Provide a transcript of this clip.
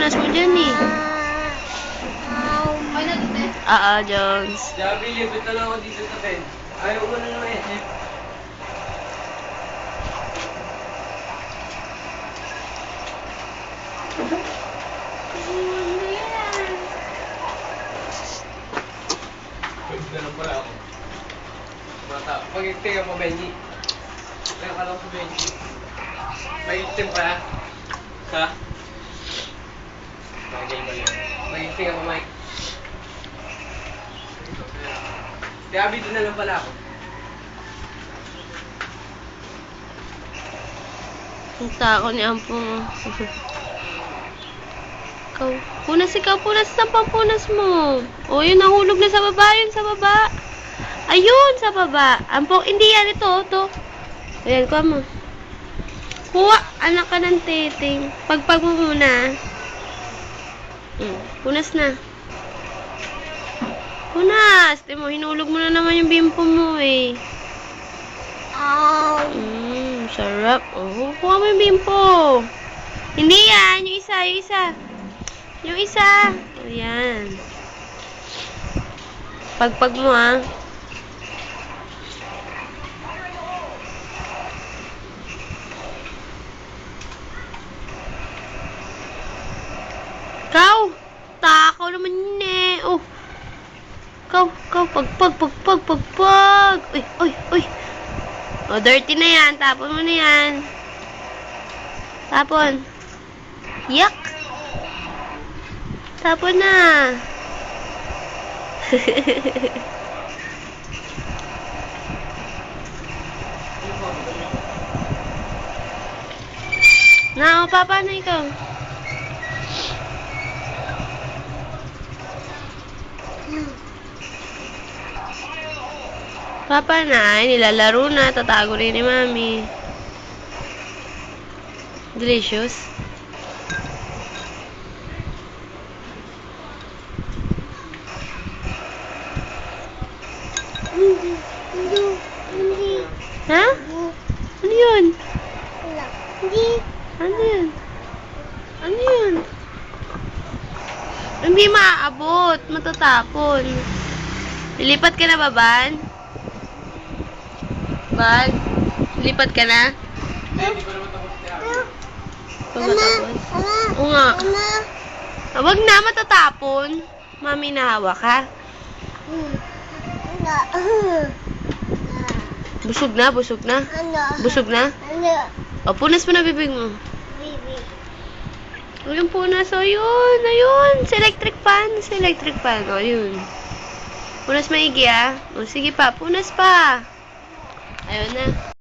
punas mo dyan eh. Jones. Sabi, libit na lang ako dito sa bed. Ayaw mo na naman eh. Pwede na lang pala ako. Pag-itim ako, Benji. Kaya ka lang sa Benji. Mag-itim pa. Ha? Bagay mo yan. Mag-itim ako, Mike. Kaya dito na lang pala ako. Ang tako ni Ampong. Ikaw, punas na pampunas mo. O, yun, nahulog na sa baba, yun, sa baba. Ayun, sa baba. Ampong, hindi yan, ito. Ayan, kuha mo. Kuha, anak ka ng titing. Pagpag mo muna. Punas na. Punas. Timo, hinulog mo na naman yung bimpo mo eh. Sarap. Oh, kuha mo yung bimpo. Hindi yan. Yung isa. Yung isa. Ayan. Pagpag mo ah. Ikaw. Takaw naman yun eh. Oh. Ikaw, pagpag. Uy. O, dirty na yan. Tapon mo na yan. Tapon. Yak. Tapon na. Papa, na ikaw? Papa na, nilalaro na, tatago rin ni Mami. Delicious. Ha? Ano yun? Ano yun? Hindi maaabot, matatapon. Lilipat ka na ba, Ban? Ban? Lipat ka na? Hindi ko naman tapos siya. Pagmatapos? Oo nga. Wag na, matatapon. Mami, nahawak ha? Busog na? Busog na? O, punas mo na bibig mo. O, yung punas. O, yun. Sa electric fan. O, yun. Punas maigi ah. O, sige pa. Punas pa. Ayun na.